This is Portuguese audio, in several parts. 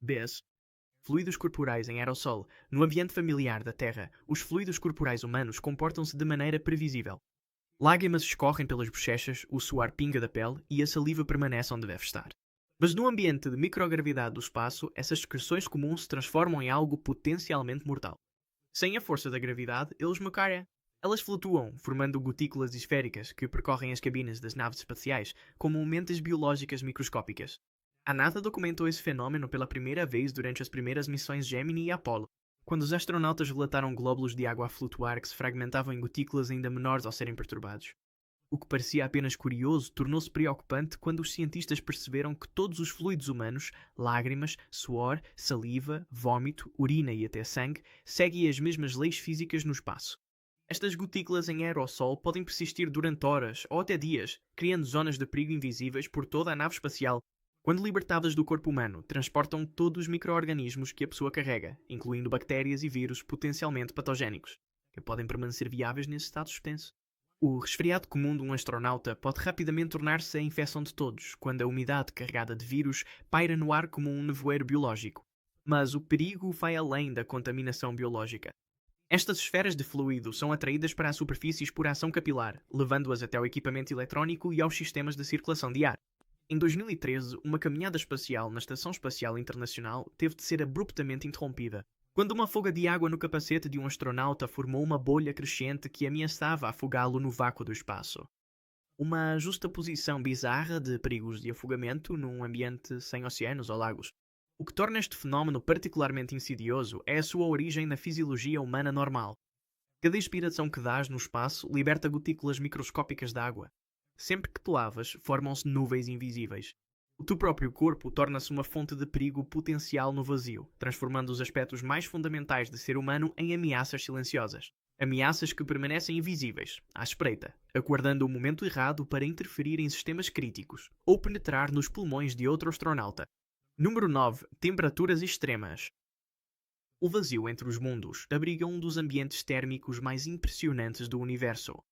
BS. Fluidos corporais em aerossol. No ambiente familiar da Terra, os fluidos corporais humanos comportam-se de maneira previsível. Lágrimas escorrem pelas bochechas, o suor pinga da pele e a saliva permanece onde deve estar. Mas no ambiente de microgravidade do espaço, essas secreções comuns se transformam em algo potencialmente mortal. Sem a força da gravidade, eles macarem. Elas flutuam, formando gotículas esféricas que percorrem as cabines das naves espaciais como mentes biológicas microscópicas. A NASA documentou esse fenômeno pela primeira vez durante as primeiras missões Gemini e Apollo, quando os astronautas relataram glóbulos de água a flutuar que se fragmentavam em gotículas ainda menores ao serem perturbados. O que parecia apenas curioso tornou-se preocupante quando os cientistas perceberam que todos os fluidos humanos, lágrimas, suor, saliva, vômito, urina e até sangue, seguem as mesmas leis físicas no espaço. Estas gotículas em aerossol podem persistir durante horas ou até dias, criando zonas de perigo invisíveis por toda a nave espacial. Quando libertadas do corpo humano, transportam todos os micro-organismos que a pessoa carrega, incluindo bactérias e vírus potencialmente patogénicos, que podem permanecer viáveis nesse estado suspenso. O resfriado comum de um astronauta pode rapidamente tornar-se a infecção de todos, quando a umidade carregada de vírus paira no ar como um nevoeiro biológico. Mas o perigo vai além da contaminação biológica. Estas esferas de fluido são atraídas para a superfície por ação capilar, levando-as até ao equipamento eletrónico e aos sistemas de circulação de ar. Em 2013, uma caminhada espacial na Estação Espacial Internacional teve de ser abruptamente interrompida, quando uma fuga de água no capacete de um astronauta formou uma bolha crescente que ameaçava afogá-lo no vácuo do espaço. Uma justaposição bizarra de perigos de afogamento num ambiente sem oceanos ou lagos. O que torna este fenómeno particularmente insidioso é a sua origem na fisiologia humana normal. Cada inspiração que dás no espaço liberta gotículas microscópicas de água. Sempre que te lavas, formam-se nuvens invisíveis. O teu próprio corpo torna-se uma fonte de perigo potencial no vazio, transformando os aspectos mais fundamentais de ser humano em ameaças silenciosas. Ameaças que permanecem invisíveis, à espreita, aguardando o momento errado para interferir em sistemas críticos ou penetrar nos pulmões de outro astronauta. Número 9. Temperaturas extremas. O vazio entre os mundos abriga um dos ambientes térmicos mais impressionantes do universo.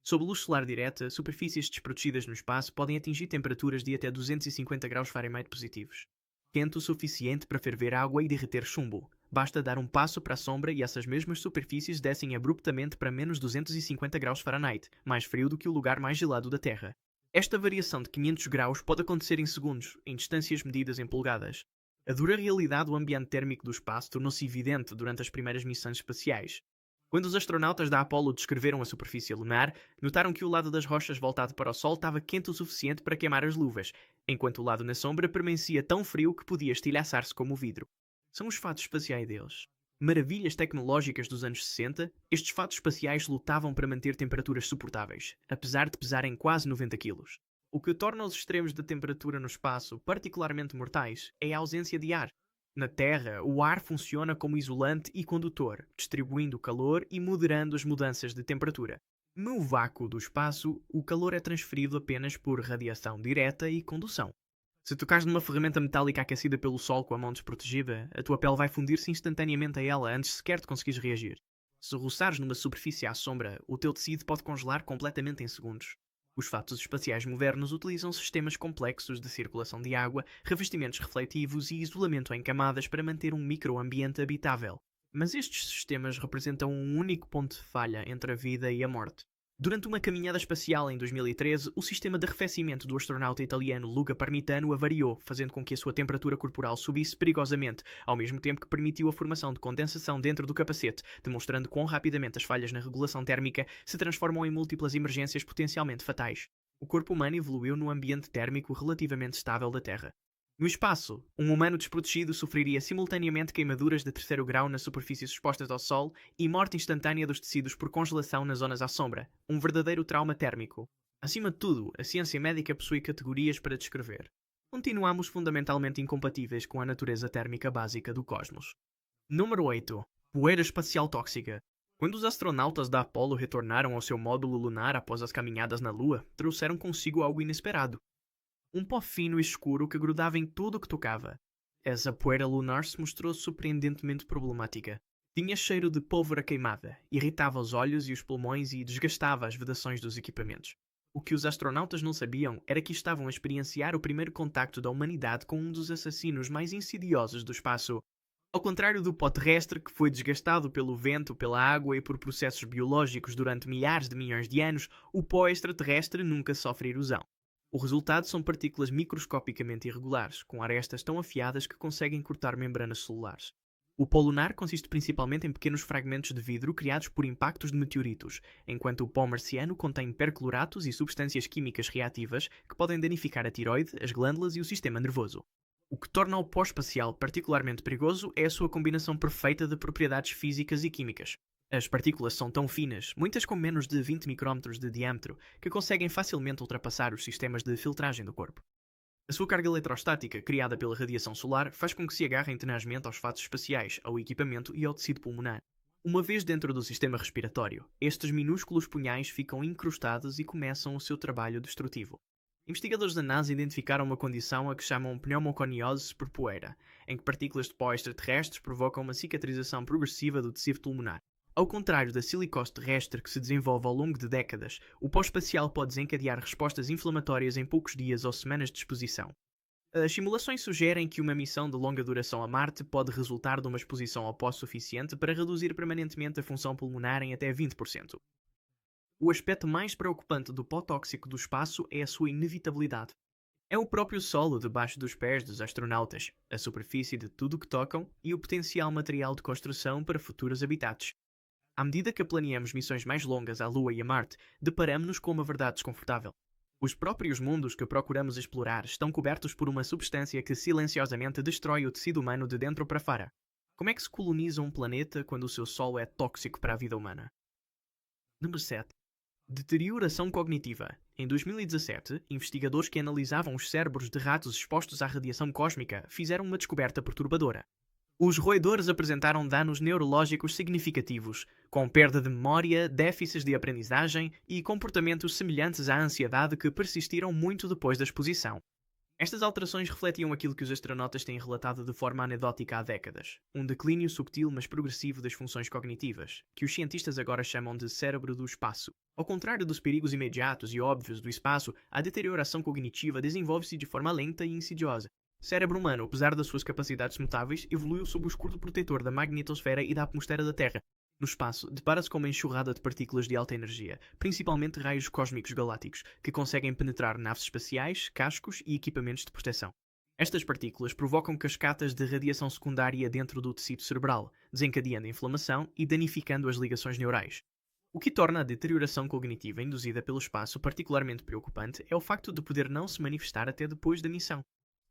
Sob luz solar direta, superfícies desprotegidas no espaço podem atingir temperaturas de até 250 graus Fahrenheit positivos. Quente o suficiente para ferver água e derreter chumbo. Basta dar um passo para a sombra e essas mesmas superfícies descem abruptamente para menos 250 graus Fahrenheit, mais frio do que o lugar mais gelado da Terra. Esta variação de 500 graus pode acontecer em segundos, em distâncias medidas em polegadas. A dura realidade do ambiente térmico do espaço tornou-se evidente durante as primeiras missões espaciais. Quando os astronautas da Apollo descreveram a superfície lunar, notaram que o lado das rochas voltado para o Sol estava quente o suficiente para queimar as luvas, enquanto o lado na sombra permanecia tão frio que podia estilhaçar-se como o vidro. São os fatos espaciais deles. Maravilhas tecnológicas dos anos 60, estes fatos espaciais lutavam para manter temperaturas suportáveis, apesar de pesarem quase 90 kg. O que torna os extremos da temperatura no espaço particularmente mortais é a ausência de ar. Na Terra, o ar funciona como isolante e condutor, distribuindo calor e moderando as mudanças de temperatura. No vácuo do espaço, o calor é transferido apenas por radiação direta e condução. Se tocares numa ferramenta metálica aquecida pelo sol com a mão desprotegida, a tua pele vai fundir-se instantaneamente a ela antes sequer de conseguires reagir. Se roçares numa superfície à sombra, o teu tecido pode congelar completamente em segundos. Os fatos espaciais modernos utilizam sistemas complexos de circulação de água, revestimentos refletivos e isolamento em camadas para manter um microambiente habitável. Mas estes sistemas representam um único ponto de falha entre a vida e a morte. Durante uma caminhada espacial em 2013, o sistema de arrefecimento do astronauta italiano Luca Parmitano avariou, fazendo com que a sua temperatura corporal subisse perigosamente, ao mesmo tempo que permitiu a formação de condensação dentro do capacete, demonstrando quão rapidamente as falhas na regulação térmica se transformam em múltiplas emergências potencialmente fatais. O corpo humano evoluiu num ambiente térmico relativamente estável da Terra. No espaço, um humano desprotegido sofreria simultaneamente queimaduras de 3º grau nas superfícies expostas ao Sol e morte instantânea dos tecidos por congelação nas zonas à sombra, um verdadeiro trauma térmico. Acima de tudo, a ciência médica possui categorias para descrever. Continuamos fundamentalmente incompatíveis com a natureza térmica básica do cosmos. Número 8. Poeira espacial tóxica. Quando os astronautas da Apollo retornaram ao seu módulo lunar após as caminhadas na Lua, trouxeram consigo algo inesperado. Um pó fino e escuro que grudava em tudo o que tocava. Essa poeira lunar se mostrou surpreendentemente problemática. Tinha cheiro de pólvora queimada, irritava os olhos e os pulmões e desgastava as vedações dos equipamentos. O que os astronautas não sabiam era que estavam a experienciar o primeiro contacto da humanidade com um dos assassinos mais insidiosos do espaço. Ao contrário do pó terrestre, que foi desgastado pelo vento, pela água e por processos biológicos durante milhares de milhões de anos, o pó extraterrestre nunca sofre erosão. O resultado são partículas microscopicamente irregulares, com arestas tão afiadas que conseguem cortar membranas celulares. O pó lunar consiste principalmente em pequenos fragmentos de vidro criados por impactos de meteoritos, enquanto o pó marciano contém percloratos e substâncias químicas reativas que podem danificar a tiroide, as glândulas e o sistema nervoso. O que torna o pó espacial particularmente perigoso é a sua combinação perfeita de propriedades físicas e químicas. As partículas são tão finas, muitas com menos de 20 micrômetros de diâmetro, que conseguem facilmente ultrapassar os sistemas de filtragem do corpo. A sua carga eletrostática, criada pela radiação solar, faz com que se agarrem tenazmente aos fatos espaciais, ao equipamento e ao tecido pulmonar. Uma vez dentro do sistema respiratório, estes minúsculos punhais ficam incrustados e começam o seu trabalho destrutivo. Investigadores da NASA identificaram uma condição a que chamam pneumoconiose por poeira, em que partículas de pó extraterrestres provocam uma cicatrização progressiva do tecido pulmonar. Ao contrário da silicose terrestre que se desenvolve ao longo de décadas, o pó espacial pode desencadear respostas inflamatórias em poucos dias ou semanas de exposição. As simulações sugerem que uma missão de longa duração a Marte pode resultar de uma exposição ao pó suficiente para reduzir permanentemente a função pulmonar em até 20%. O aspecto mais preocupante do pó tóxico do espaço é a sua inevitabilidade. É o próprio solo debaixo dos pés dos astronautas, a superfície de tudo o que tocam e o potencial material de construção para futuros habitats. À medida que planeamos missões mais longas à Lua e a Marte, deparamos-nos com uma verdade desconfortável. Os próprios mundos que procuramos explorar estão cobertos por uma substância que silenciosamente destrói o tecido humano de dentro para fora. Como é que se coloniza um planeta quando o seu solo é tóxico para a vida humana? Número 7. Deterioração cognitiva. Em 2017, investigadores que analisavam os cérebros de ratos expostos à radiação cósmica fizeram uma descoberta perturbadora. Os roedores apresentaram danos neurológicos significativos, com perda de memória, déficits de aprendizagem e comportamentos semelhantes à ansiedade que persistiram muito depois da exposição. Estas alterações refletiam aquilo que os astronautas têm relatado de forma anedótica há décadas, um declínio subtil mas progressivo das funções cognitivas, que os cientistas agora chamam de cérebro do espaço. Ao contrário dos perigos imediatos e óbvios do espaço, a deterioração cognitiva desenvolve-se de forma lenta e insidiosa. O cérebro humano, apesar das suas capacidades mutáveis, evoluiu sob o escudo protetor da magnetosfera e da atmosfera da Terra. No espaço, depara-se com uma enxurrada de partículas de alta energia, principalmente raios cósmicos galácticos, que conseguem penetrar naves espaciais, cascos e equipamentos de proteção. Estas partículas provocam cascatas de radiação secundária dentro do tecido cerebral, desencadeando inflamação e danificando as ligações neurais. O que torna a deterioração cognitiva induzida pelo espaço particularmente preocupante é o facto de poder não se manifestar até depois da missão.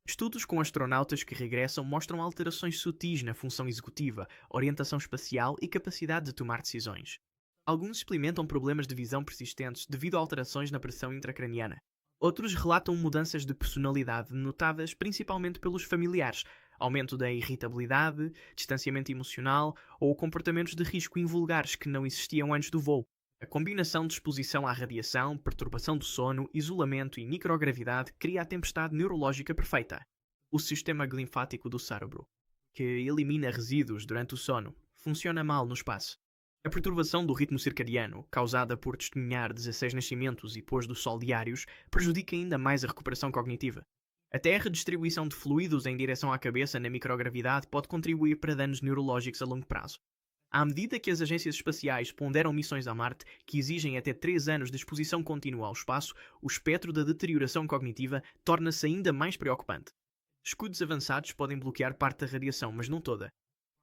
Estudos com astronautas que regressam mostram alterações sutis na função executiva, orientação espacial e capacidade de tomar decisões. Alguns experimentam problemas de visão persistentes devido a alterações na pressão intracraniana. Outros relatam mudanças de personalidade notadas principalmente pelos familiares, aumento da irritabilidade, distanciamento emocional ou comportamentos de risco invulgares que não existiam antes do voo. A combinação de exposição à radiação, perturbação do sono, isolamento e microgravidade cria a tempestade neurológica perfeita. O sistema linfático do cérebro, que elimina resíduos durante o sono, funciona mal no espaço. A perturbação do ritmo circadiano, causada por testemunhar 16 nascimentos e pôs do sol diários, prejudica ainda mais a recuperação cognitiva. Até a redistribuição de fluidos em direção à cabeça na microgravidade pode contribuir para danos neurológicos a longo prazo. À medida que as agências espaciais ponderam missões a Marte que exigem até 3 anos de exposição contínua ao espaço, o espectro da deterioração cognitiva torna-se ainda mais preocupante. Escudos avançados podem bloquear parte da radiação, mas não toda.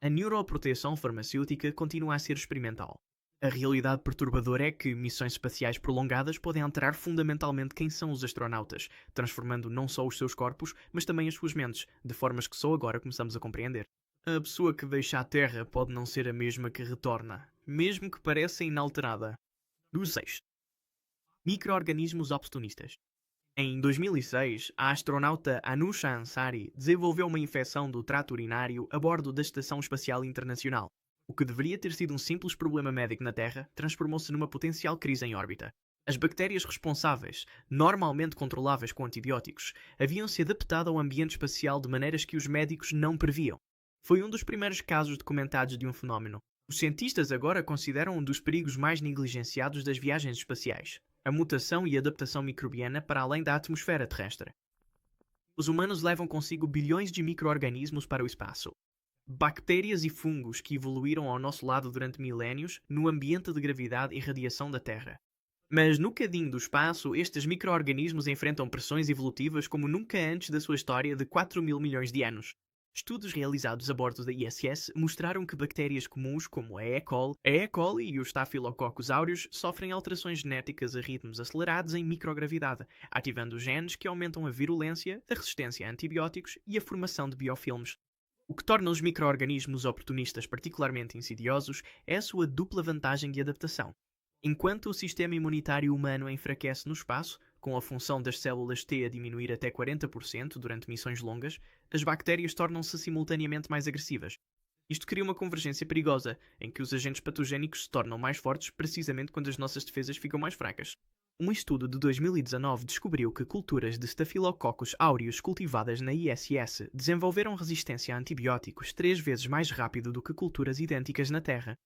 A neuroproteção farmacêutica continua a ser experimental. A realidade perturbadora é que missões espaciais prolongadas podem alterar fundamentalmente quem são os astronautas, transformando não só os seus corpos, mas também as suas mentes, de formas que só agora começamos a compreender. A pessoa que deixa a Terra pode não ser a mesma que retorna, mesmo que pareça inalterada. Número 6. Micro-organismos oportunistas. Em 2006, a astronauta Anousheh Ansari desenvolveu uma infecção do trato urinário a bordo da Estação Espacial Internacional. O que deveria ter sido um simples problema médico na Terra transformou-se numa potencial crise em órbita. As bactérias responsáveis, normalmente controláveis com antibióticos, haviam se adaptado ao ambiente espacial de maneiras que os médicos não previam. Foi um dos primeiros casos documentados de um fenómeno. Os cientistas agora consideram um dos perigos mais negligenciados das viagens espaciais. a mutação e adaptação microbiana para além da atmosfera terrestre. Os humanos levam consigo bilhões de micro-organismos para o espaço. Bactérias e fungos que evoluíram ao nosso lado durante milénios no ambiente de gravidade e radiação da Terra. Mas no cadinho do espaço, estes micro-organismos enfrentam pressões evolutivas como nunca antes da sua história de 4 mil milhões de anos. Estudos realizados a bordo da ISS mostraram que bactérias comuns como a E. coli e os Staphylococcus aureus sofrem alterações genéticas a ritmos acelerados em microgravidade, ativando genes que aumentam a virulência, a resistência a antibióticos e a formação de biofilmes. O que torna os micro-organismos oportunistas particularmente insidiosos é a sua dupla vantagem de adaptação. Enquanto o sistema imunitário humano enfraquece no espaço, com a função das células T a diminuir até 40% durante missões longas, as bactérias tornam-se simultaneamente mais agressivas. Isto cria uma convergência perigosa, em que os agentes patogénicos se tornam mais fortes precisamente quando as nossas defesas ficam mais fracas. Um estudo de 2019 descobriu que culturas de Staphylococcus aureus cultivadas na ISS desenvolveram resistência a antibióticos 3 vezes mais rápido do que culturas idênticas na Terra.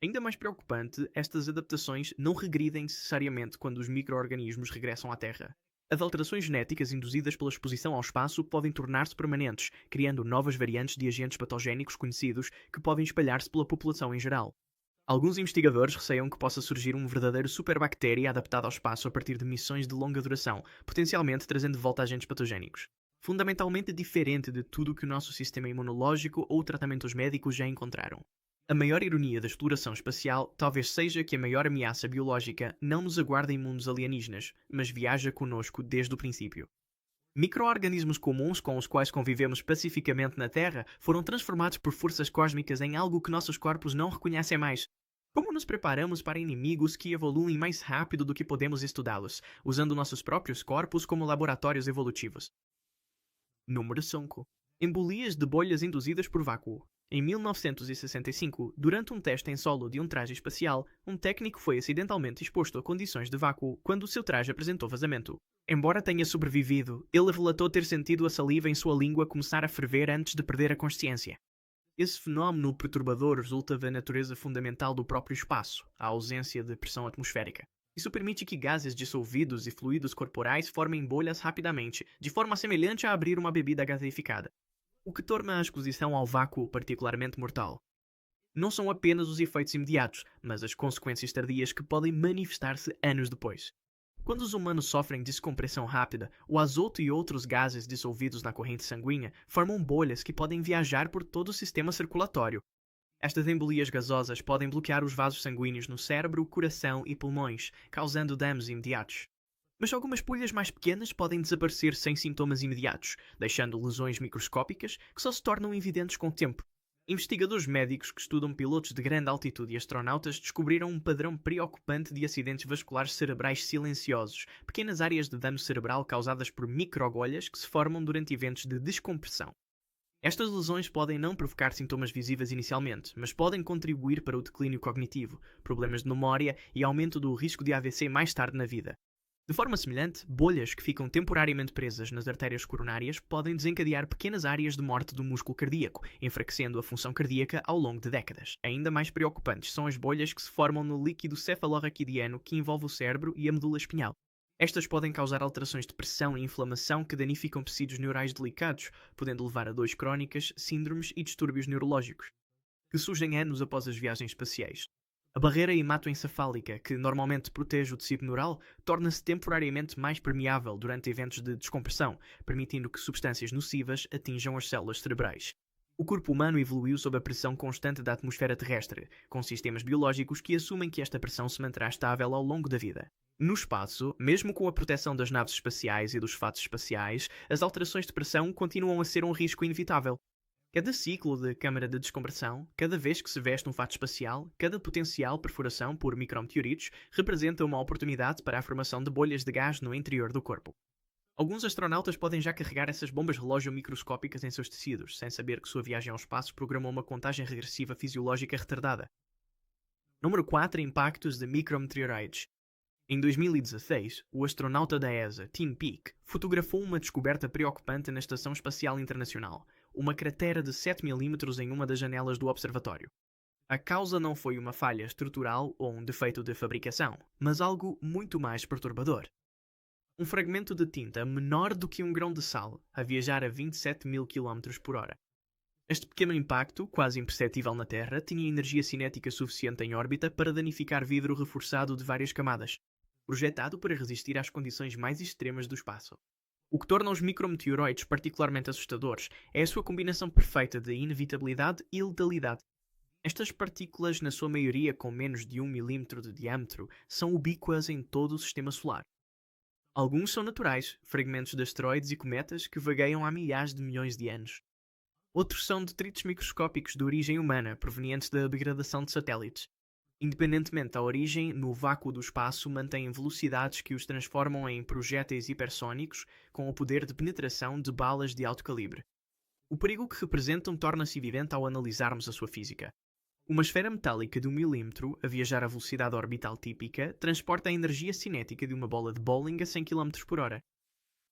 Ainda mais preocupante, estas adaptações não regridem necessariamente quando os micro-organismos regressam à Terra. As alterações genéticas induzidas pela exposição ao espaço podem tornar-se permanentes, criando novas variantes de agentes patogénicos conhecidos que podem espalhar-se pela população em geral. Alguns investigadores receiam que possa surgir um verdadeiro superbactéria adaptado ao espaço a partir de missões de longa duração, potencialmente trazendo de volta agentes patogénicos. Fundamentalmente diferente de tudo o que o nosso sistema imunológico ou tratamentos médicos já encontraram. A maior ironia da exploração espacial talvez seja que a maior ameaça biológica não nos aguarda em mundos alienígenas, mas viaja conosco desde o princípio. Micro-organismos comuns com os quais convivemos pacificamente na Terra foram transformados por forças cósmicas em algo que nossos corpos não reconhecem mais. Como nos preparamos para inimigos que evoluem mais rápido do que podemos estudá-los, usando nossos próprios corpos como laboratórios evolutivos? Número 5. Embolias de bolhas induzidas por vácuo. Em 1965, durante um teste em solo de um traje espacial, um técnico foi acidentalmente exposto a condições de vácuo quando o seu traje apresentou vazamento. Embora tenha sobrevivido, ele relatou ter sentido a saliva em sua língua começar a ferver antes de perder a consciência. Esse fenómeno perturbador resulta da natureza fundamental do próprio espaço, a ausência de pressão atmosférica. Isso permite que gases dissolvidos e fluidos corporais formem bolhas rapidamente, de forma semelhante a abrir uma bebida gaseificada, o que torna a exposição ao vácuo particularmente mortal. Não são apenas os efeitos imediatos, mas as consequências tardias que podem manifestar-se anos depois. Quando os humanos sofrem descompressão rápida, o azoto e outros gases dissolvidos na corrente sanguínea formam bolhas que podem viajar por todo o sistema circulatório. Estas embolias gasosas podem bloquear os vasos sanguíneos no cérebro, coração e pulmões, causando danos imediatos. Mas algumas bolhas mais pequenas podem desaparecer sem sintomas imediatos, deixando lesões microscópicas que só se tornam evidentes com o tempo. Investigadores médicos que estudam pilotos de grande altitude e astronautas descobriram um padrão preocupante de acidentes vasculares cerebrais silenciosos, pequenas áreas de dano cerebral causadas por microagulhas que se formam durante eventos de descompressão. Estas lesões podem não provocar sintomas visíveis inicialmente, mas podem contribuir para o declínio cognitivo, problemas de memória e aumento do risco de AVC mais tarde na vida. De forma semelhante, bolhas que ficam temporariamente presas nas artérias coronárias podem desencadear pequenas áreas de morte do músculo cardíaco, enfraquecendo a função cardíaca ao longo de décadas. Ainda mais preocupantes são as bolhas que se formam no líquido cefalorraquidiano que envolve o cérebro e a medula espinhal. Estas podem causar alterações de pressão e inflamação que danificam tecidos neurais delicados, podendo levar a dores crónicas, síndromes e distúrbios neurológicos, que surgem anos após as viagens espaciais. A barreira hematoencefálica, que normalmente protege o tecido neural, torna-se temporariamente mais permeável durante eventos de descompressão, permitindo que substâncias nocivas atinjam as células cerebrais. O corpo humano evoluiu sob a pressão constante da atmosfera terrestre, com sistemas biológicos que assumem que esta pressão se manterá estável ao longo da vida. No espaço, mesmo com a proteção das naves espaciais e dos fatos espaciais, as alterações de pressão continuam a ser um risco inevitável. Cada ciclo de câmara de descompressão, cada vez que se veste um fato espacial, cada potencial perfuração por micrometeoritos representa uma oportunidade para a formação de bolhas de gás no interior do corpo. Alguns astronautas podem já carregar essas bombas relógio microscópicas em seus tecidos, sem saber que sua viagem ao espaço programou uma contagem regressiva fisiológica retardada. Número 4. Impactos de micrometeoroides. Em 2016, o astronauta da ESA, Tim Peake, fotografou uma descoberta preocupante na Estação Espacial Internacional, uma cratera de 7 mm em uma das janelas do observatório. A causa não foi uma falha estrutural ou um defeito de fabricação, mas algo muito mais perturbador. Um fragmento de tinta menor do que um grão de sal a viajar a 27.000 km por hora. Este pequeno impacto, quase imperceptível na Terra, tinha energia cinética suficiente em órbita para danificar vidro reforçado de várias camadas, projetado para resistir às condições mais extremas do espaço. O que torna os micrometeoroides particularmente assustadores é a sua combinação perfeita de inevitabilidade e letalidade. Estas partículas, na sua maioria com menos de 1 milímetro de diâmetro, são ubíquas em todo o sistema solar. Alguns são naturais, fragmentos de asteroides e cometas que vagueiam há milhares de milhões de anos. Outros são detritos microscópicos de origem humana, provenientes da degradação de satélites. Independentemente da origem, no vácuo do espaço mantêm velocidades que os transformam em projéteis hipersónicos com o poder de penetração de balas de alto calibre. O perigo que representam torna-se evidente ao analisarmos a sua física. Uma esfera metálica de 1 milímetro, a viajar à velocidade orbital típica, transporta a energia cinética de uma bola de bowling a 100 km por hora.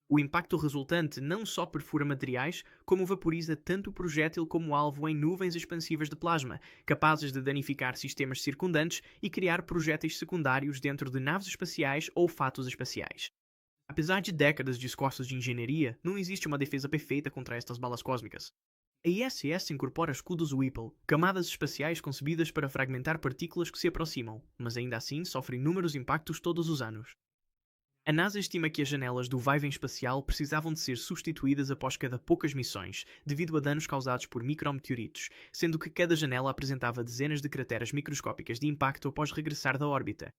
O impacto resultante não só perfura materiais, como vaporiza tanto o projétil como o alvo em nuvens expansivas de plasma, capazes de danificar sistemas circundantes e criar projéteis secundários dentro de naves espaciais ou fatos espaciais. Apesar de décadas de esforços de engenharia, não existe uma defesa perfeita contra estas balas cósmicas. A ISS incorpora escudos Whipple, camadas espaciais concebidas para fragmentar partículas que se aproximam, mas ainda assim sofre inúmeros impactos todos os anos. A NASA estima que as janelas do vai-vem espacial precisavam de ser substituídas após cada poucas missões, devido a danos causados por micrometeoritos, sendo que cada janela apresentava dezenas de crateras microscópicas de impacto após regressar da órbita.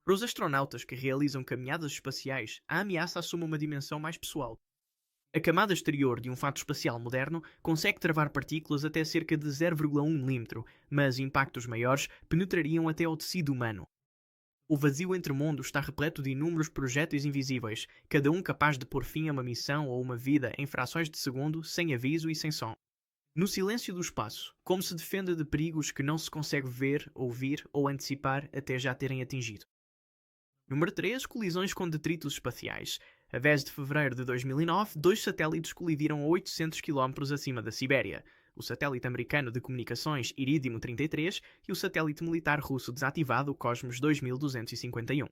Para os astronautas que realizam caminhadas espaciais, a ameaça assume uma dimensão mais pessoal. A camada exterior de um fato espacial moderno consegue travar partículas até cerca de 0,1 mm, mas impactos maiores penetrariam até ao tecido humano. O vazio entre mundos está repleto de inúmeros projéteis invisíveis, cada um capaz de pôr fim a uma missão ou uma vida em frações de segundo, sem aviso e sem som. No silêncio do espaço, como se defende de perigos que não se consegue ver, ouvir ou antecipar até já terem atingido. Número 3. Colisões com detritos espaciais. A 10 de fevereiro de 2009, dois satélites colidiram a 800 km acima da Sibéria. O satélite americano de comunicações Iridium 33 e o satélite militar russo desativado Cosmos 2251.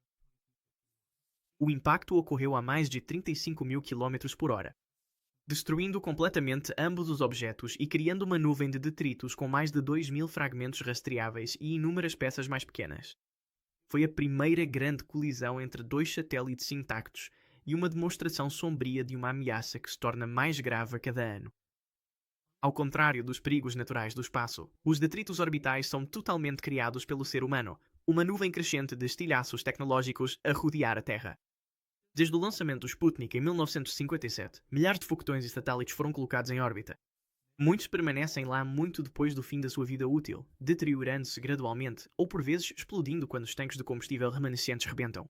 O impacto ocorreu a mais de 35.000 km por hora, destruindo completamente ambos os objetos e criando uma nuvem de detritos com mais de 2.000 fragmentos rastreáveis e inúmeras peças mais pequenas. Foi a primeira grande colisão entre dois satélites intactos e uma demonstração sombria de uma ameaça que se torna mais grave a cada ano. Ao contrário dos perigos naturais do espaço, os detritos orbitais são totalmente criados pelo ser humano, uma nuvem crescente de estilhaços tecnológicos a rodear a Terra. Desde o lançamento do Sputnik em 1957, milhares de foguetões e satélites foram colocados em órbita. Muitos permanecem lá muito depois do fim da sua vida útil, deteriorando-se gradualmente ou por vezes explodindo quando os tanques de combustível remanescentes rebentam.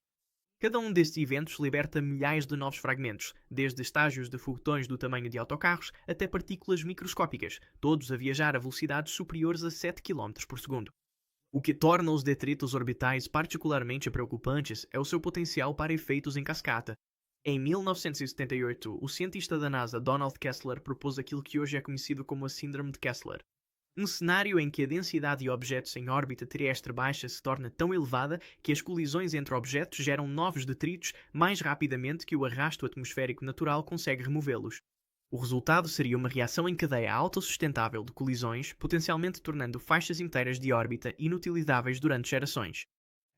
Cada um destes eventos liberta milhares de novos fragmentos, desde estágios de foguetões do tamanho de autocarros até partículas microscópicas, todos a viajar a velocidades superiores a 7 km por segundo. O que torna os detritos orbitais particularmente preocupantes é o seu potencial para efeitos em cascata. Em 1978, o cientista da NASA Donald Kessler propôs aquilo que hoje é conhecido como a Síndrome de Kessler. Um cenário em que a densidade de objetos em órbita terrestre baixa se torna tão elevada que as colisões entre objetos geram novos detritos mais rapidamente que o arrasto atmosférico natural consegue removê-los. O resultado seria uma reação em cadeia autossustentável de colisões, potencialmente tornando faixas inteiras de órbita inutilizáveis durante gerações.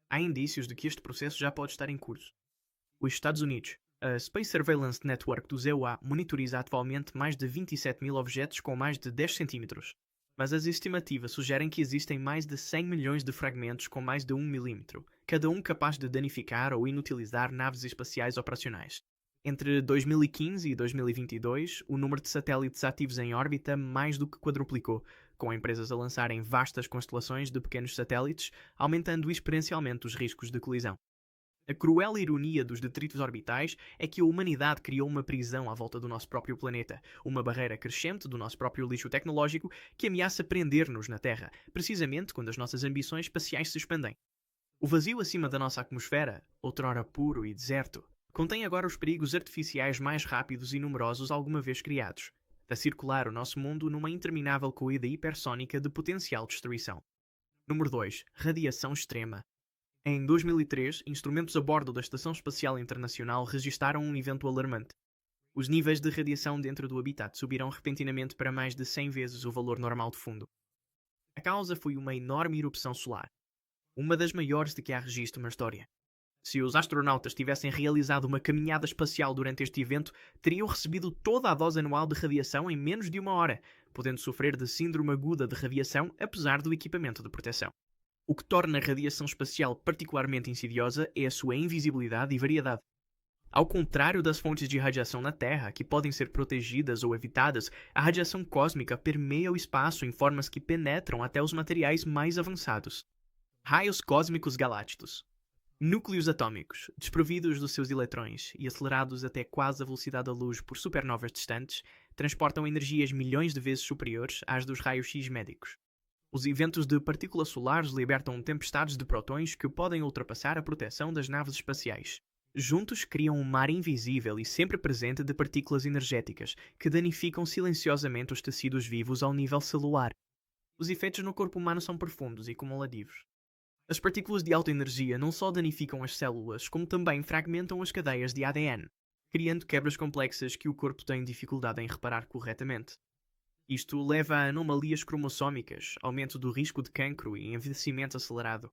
Há indícios de que este processo já pode estar em curso. Os Estados Unidos. A Space Surveillance Network do ZEUA monitoriza atualmente mais de 27.000 objetos com mais de 10 cm. Mas as estimativas sugerem que existem mais de 100 milhões de fragmentos com mais de 1 milímetro, cada um capaz de danificar ou inutilizar naves espaciais operacionais. Entre 2015 e 2022, o número de satélites ativos em órbita mais do que quadruplicou, com empresas a lançarem vastas constelações de pequenos satélites, aumentando exponencialmente os riscos de colisão. A cruel ironia dos detritos orbitais é que a humanidade criou uma prisão à volta do nosso próprio planeta, uma barreira crescente do nosso próprio lixo tecnológico que ameaça prender-nos na Terra, precisamente quando as nossas ambições espaciais se expandem. O vazio acima da nossa atmosfera, outrora puro e deserto, contém agora os perigos artificiais mais rápidos e numerosos alguma vez criados, a circular o nosso mundo numa interminável corrida hipersónica de potencial destruição. Número 2. Radiação extrema. Em 2003, instrumentos a bordo da Estação Espacial Internacional registaram um evento alarmante. Os níveis de radiação dentro do habitat subiram repentinamente para mais de 100 vezes o valor normal de fundo. A causa foi uma enorme erupção solar, uma das maiores de que há registro na história. Se os astronautas tivessem realizado uma caminhada espacial durante este evento, teriam recebido toda a dose anual de radiação em menos de uma hora, podendo sofrer de síndrome aguda de radiação apesar do equipamento de proteção. O que torna a radiação espacial particularmente insidiosa é a sua invisibilidade e variedade. Ao contrário das fontes de radiação na Terra, que podem ser protegidas ou evitadas, a radiação cósmica permeia o espaço em formas que penetram até os materiais mais avançados. Raios cósmicos galácticos. Núcleos atômicos, desprovidos dos seus eletrões e acelerados até quase a velocidade da luz por supernovas distantes, transportam energias milhões de vezes superiores às dos raios-x médicos. Os eventos de partículas solares libertam tempestades de prótons que podem ultrapassar a proteção das naves espaciais. Juntos criam um mar invisível e sempre presente de partículas energéticas que danificam silenciosamente os tecidos vivos ao nível celular. Os efeitos no corpo humano são profundos e cumulativos. As partículas de alta energia não só danificam as células, como também fragmentam as cadeias de ADN, criando quebras complexas que o corpo tem dificuldade em reparar corretamente. Isto leva a anomalias cromossómicas, aumento do risco de cancro e envelhecimento acelerado.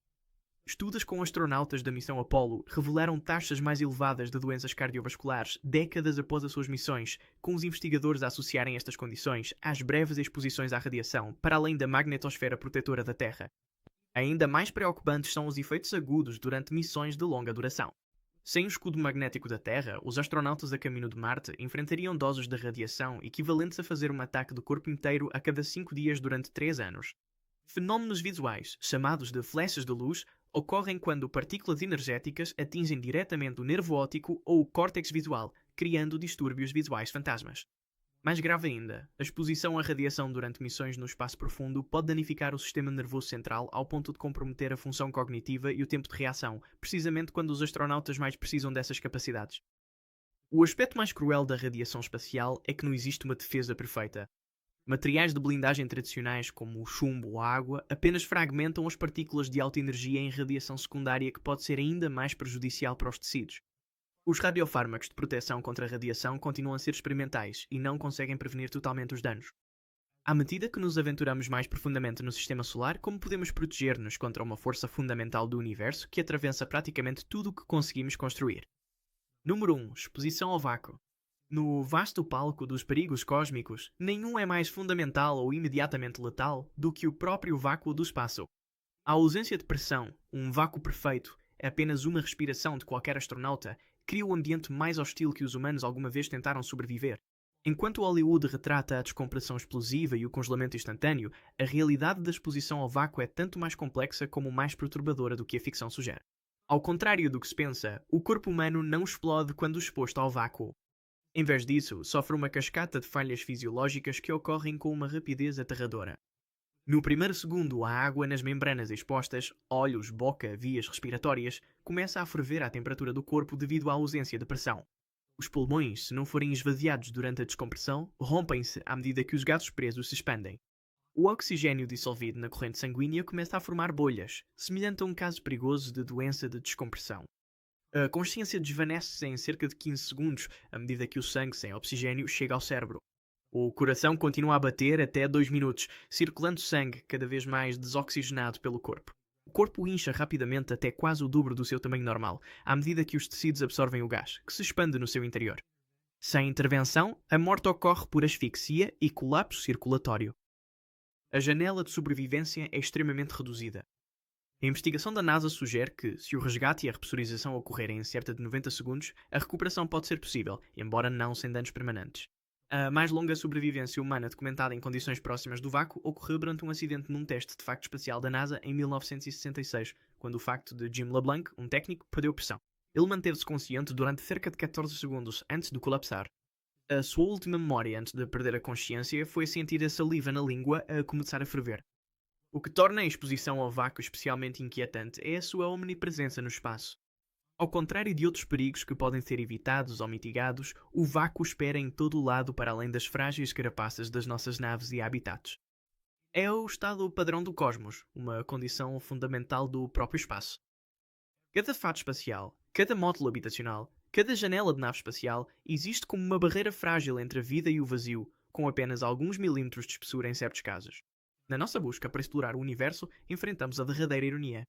Estudos com astronautas da missão Apollo revelaram taxas mais elevadas de doenças cardiovasculares décadas após as suas missões, com os investigadores a associarem estas condições às breves exposições à radiação, para além da magnetosfera protetora da Terra. Ainda mais preocupantes são os efeitos agudos durante missões de longa duração. Sem o escudo magnético da Terra, os astronautas a caminho de Marte enfrentariam doses de radiação equivalentes a fazer um ataque do corpo inteiro a cada 5 dias durante 3 anos. Fenómenos visuais, chamados de flechas de luz, ocorrem quando partículas energéticas atingem diretamente o nervo óptico ou o córtex visual, criando distúrbios visuais fantasmas. Mais grave ainda, a exposição à radiação durante missões no espaço profundo pode danificar o sistema nervoso central ao ponto de comprometer a função cognitiva e o tempo de reação, precisamente quando os astronautas mais precisam dessas capacidades. O aspecto mais cruel da radiação espacial é que não existe uma defesa perfeita. Materiais de blindagem tradicionais como o chumbo ou a água apenas fragmentam as partículas de alta energia em radiação secundária que pode ser ainda mais prejudicial para os tecidos. Os radiofármacos de proteção contra a radiação continuam a ser experimentais e não conseguem prevenir totalmente os danos. À medida que nos aventuramos mais profundamente no sistema solar, como podemos proteger-nos contra uma força fundamental do universo que atravessa praticamente tudo o que conseguimos construir? Número 1. Exposição ao vácuo. No vasto palco dos perigos cósmicos, nenhum é mais fundamental ou imediatamente letal do que o próprio vácuo do espaço. A ausência de pressão, um vácuo perfeito, é apenas uma respiração de qualquer astronauta, cria o ambiente mais hostil que os humanos alguma vez tentaram sobreviver. Enquanto Hollywood retrata a descompressão explosiva e o congelamento instantâneo, a realidade da exposição ao vácuo é tanto mais complexa como mais perturbadora do que a ficção sugere. Ao contrário do que se pensa, o corpo humano não explode quando exposto ao vácuo. Em vez disso, sofre uma cascata de falhas fisiológicas que ocorrem com uma rapidez aterradora. No primeiro segundo, a água nas membranas expostas, olhos, boca, vias respiratórias, começa a ferver à temperatura do corpo devido à ausência de pressão. Os pulmões, se não forem esvaziados durante a descompressão, rompem-se à medida que os gases presos se expandem. O oxigênio dissolvido na corrente sanguínea começa a formar bolhas, semelhante a um caso perigoso de doença de descompressão. A consciência desvanece-se em cerca de 15 segundos, à medida que o sangue sem oxigênio chega ao cérebro. O coração continua a bater até 2 minutos, circulando sangue cada vez mais desoxigenado pelo corpo. O corpo incha rapidamente até quase o dobro do seu tamanho normal, à medida que os tecidos absorvem o gás, que se expande no seu interior. Sem intervenção, a morte ocorre por asfixia e colapso circulatório. A janela de sobrevivência é extremamente reduzida. A investigação da NASA sugere que, se o resgate e a repressurização ocorrerem em cerca de 90 segundos, a recuperação pode ser possível, embora não sem danos permanentes. A mais longa sobrevivência humana documentada em condições próximas do vácuo ocorreu durante um acidente num teste de facto espacial da NASA em 1966, quando o facto de Jim LeBlanc, um técnico, perdeu pressão. Ele manteve-se consciente durante cerca de 14 segundos antes de colapsar. A sua última memória antes de perder a consciência foi sentir a saliva na língua a começar a ferver. O que torna a exposição ao vácuo especialmente inquietante é a sua omnipresença no espaço. Ao contrário de outros perigos que podem ser evitados ou mitigados, o vácuo espera em todo o lado para além das frágeis carapaças das nossas naves e habitats. É o estado padrão do cosmos, uma condição fundamental do próprio espaço. Cada fato espacial, cada módulo habitacional, cada janela de nave espacial existe como uma barreira frágil entre a vida e o vazio, com apenas alguns milímetros de espessura em certos casos. Na nossa busca para explorar o universo, enfrentamos a derradeira ironia.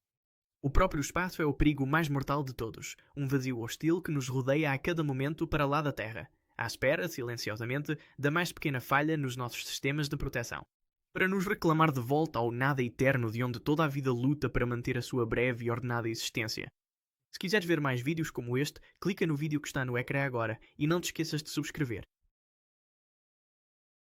O próprio espaço é o perigo mais mortal de todos, um vazio hostil que nos rodeia a cada momento para lá da Terra, à espera, silenciosamente, da mais pequena falha nos nossos sistemas de proteção. Para nos reclamar de volta ao nada eterno de onde toda a vida luta para manter a sua breve e ordenada existência. Se quiseres ver mais vídeos como este, clica no vídeo que está no ecrã agora e não te esqueças de subscrever.